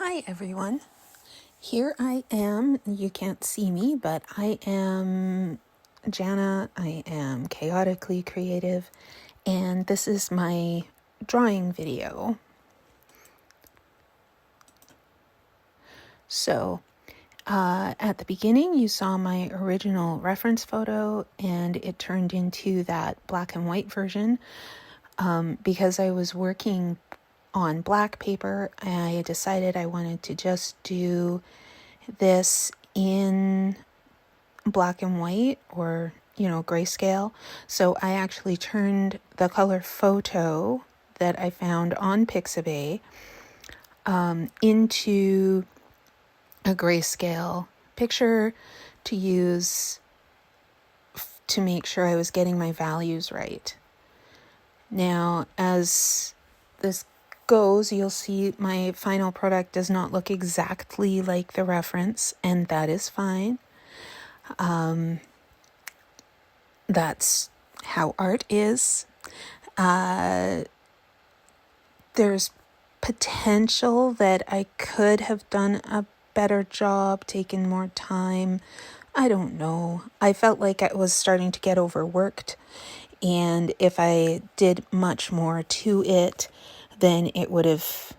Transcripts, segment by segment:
Hi everyone. Here I am. You can't see me, but I am Jana. I am Chaotically Creative, and this is my drawing video. So, at the beginning, you saw my original reference photo, and it turned into that black and white version. Because I was working on black paper, I decided I wanted to just do this in black and white or, grayscale. So I actually turned the color photo that I found on Pixabay into a grayscale picture to use to make sure I was getting my values right. Now, as this goes, you'll see my final product does not look exactly like the reference, and that is fine. That's how art is. There's potential that I could have done a better job, taken more time. I don't know. I felt like I was starting to get overworked, and if I did much more to it, then it would have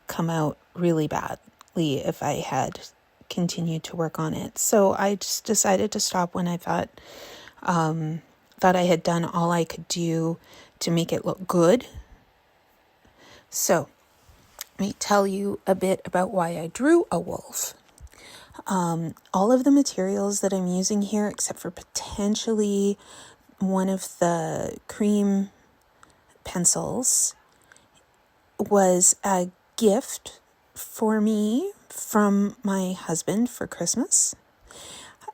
come out really badly if I had continued to work on it. So I just decided to stop when I thought I had done all I could do to make it look good. So let me tell you a bit about why I drew a wolf. All of the materials that I'm using here, except for potentially one of the cream pencils, was a gift for me from my husband for Christmas,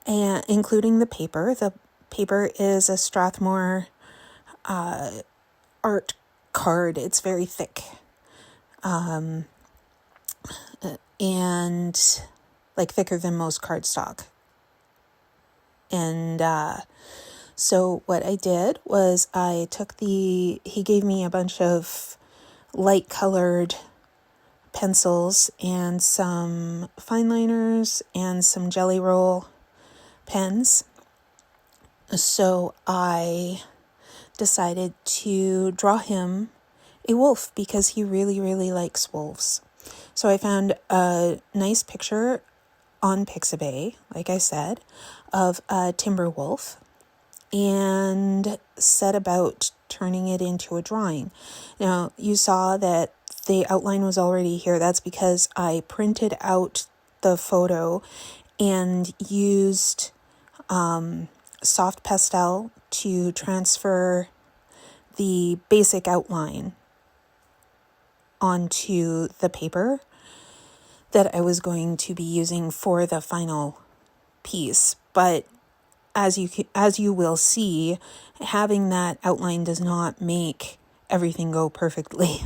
and including the paper. The paper is a Strathmore art card. It's very thick. And like thicker than most cardstock. And so what I did was he gave me a bunch of light colored pencils and some fine liners and some Jelly Roll pens. So I decided to draw him a wolf because he really, really likes wolves. So I found a nice picture on Pixabay, like I said, of a timber wolf and set about turning it into a drawing. Now, you saw that the outline was already here. That's because I printed out the photo and used soft pastel to transfer the basic outline onto the paper that I was going to be using for the final piece. But as you will see, having that outline does not make everything go perfectly.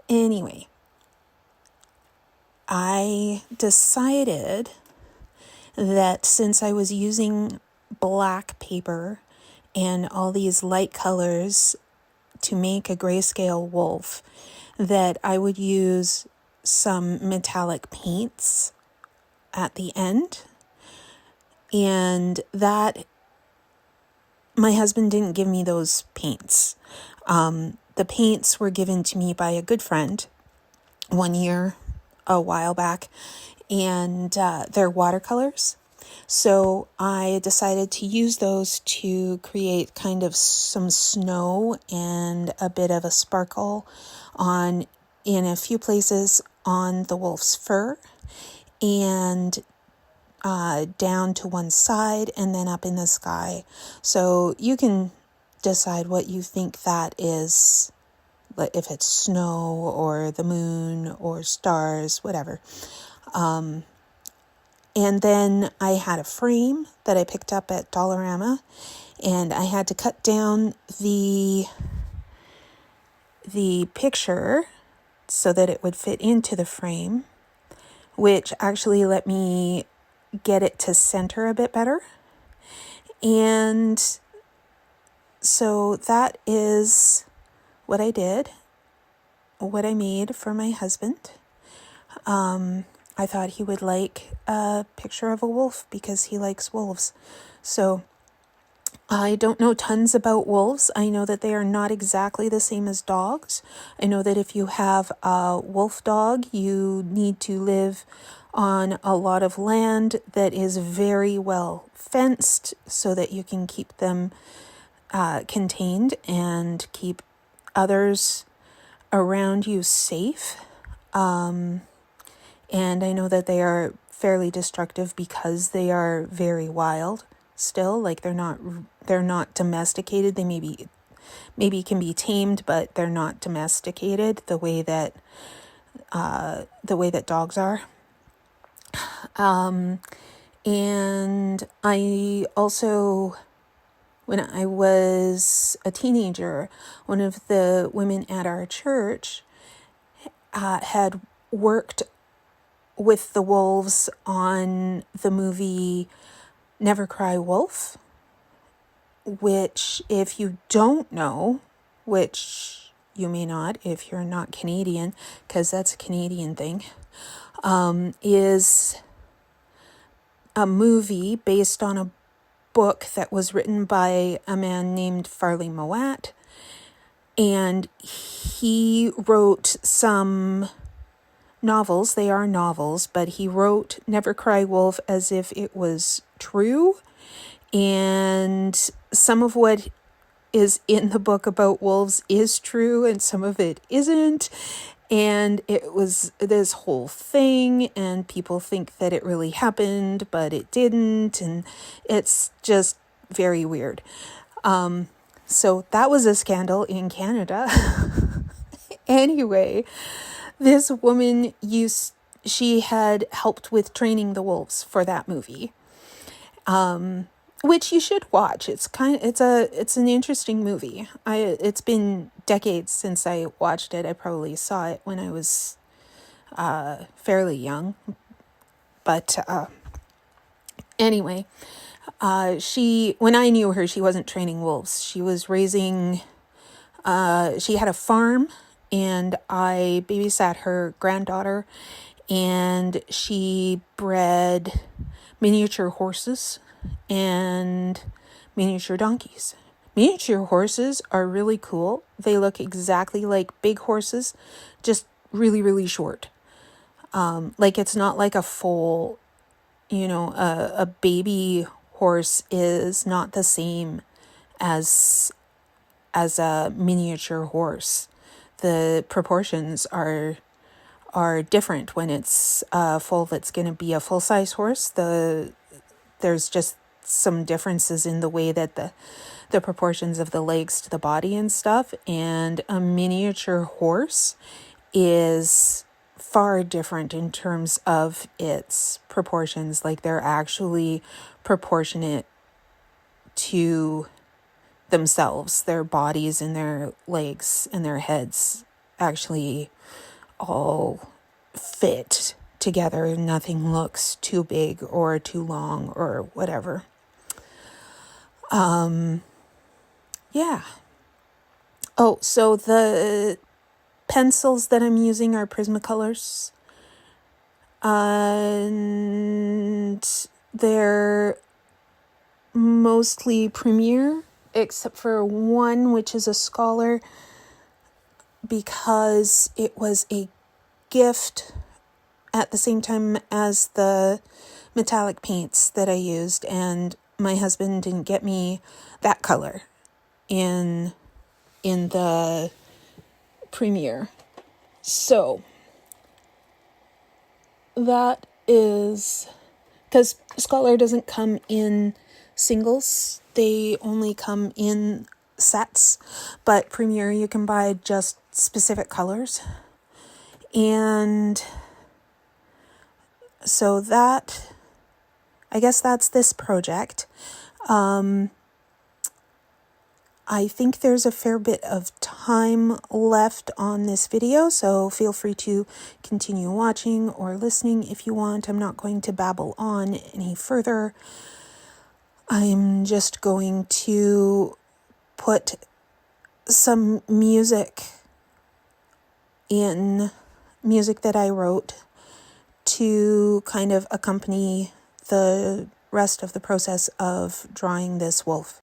Anyway, I decided that since I was using black paper and all these light colors to make a grayscale wolf, that I would use some metallic paints at the end. And that, my husband didn't give me those paints. The paints were given to me by a good friend one year, a while back, and they're watercolors. So I decided to use those to create kind of some snow and a bit of a sparkle in a few places on the wolf's fur, and down to one side and then up in the sky. So you can decide what you think that is, if it's snow or the moon or stars, whatever. And then I had a frame that I picked up at Dollarama, and I had to cut down the picture so that it would fit into the frame, which actually let me get it to center a bit better. And so that is what I did, what I made for my husband. I thought he would like a picture of a wolf because he likes wolves. So I don't know tons about wolves. I know that they are not exactly the same as dogs. I know that if you have a wolf dog, you need to live on a lot of land that is very well fenced so that you can keep them contained and keep others around you safe. And I know that they are fairly destructive because they are very wild still. Like they're not domesticated. They maybe can be tamed, but they're not domesticated the way that dogs are. And I also, when I was a teenager, one of the women at our church had worked with the wolves on the movie Never Cry Wolf, which, if you don't know, which you may not if you're not Canadian, because that's a Canadian thing, is a movie based on a book that was written by a man named Farley Mowat, and he wrote some novels. They are novels, but he wrote Never Cry Wolf as if it was true, and some of what is in the book about wolves is true and some of it isn't. And it was this whole thing, and people think that it really happened, but it didn't, and it's just very weird. So that was a scandal in Canada. Anyway, this woman she had helped with training the wolves for that movie, which you should watch. It's an interesting movie. It's been decades since I watched it. I probably saw it when I was fairly young, but anyway, when I knew her, she wasn't training wolves. She was raising. She had a farm, and I babysat her granddaughter, and she bred miniature horses and miniature donkeys. Miniature horses are really cool. They look exactly like big horses, just really, really short. Like it's not like a foal, a baby horse is not the same as a miniature horse. The proportions are different when it's a foal that's going to be a full-size horse. There's just some differences in the way that the proportions of the legs to the body and stuff, and a miniature horse is far different in terms of its proportions. Like they're actually proportionate to themselves. Their bodies and their legs and their heads actually all fit together, and nothing looks too big or too long or whatever. Yeah. Oh, so the pencils that I'm using are Prismacolors, and they're mostly Premier, except for one, which is a Scholar, because it was a gift at the same time as the metallic paints that I used, and my husband didn't get me that color in the Premier. So that is because Scholar doesn't come in singles, they only come in sets, but Premier you can buy just specific colors. And so I guess that's this project. I think there's a fair bit of time left on this video, so feel free to continue watching or listening if you want. I'm not going to babble on any further. I'm just going to put some music that I wrote to kind of accompany the rest of the process of drawing this wolf.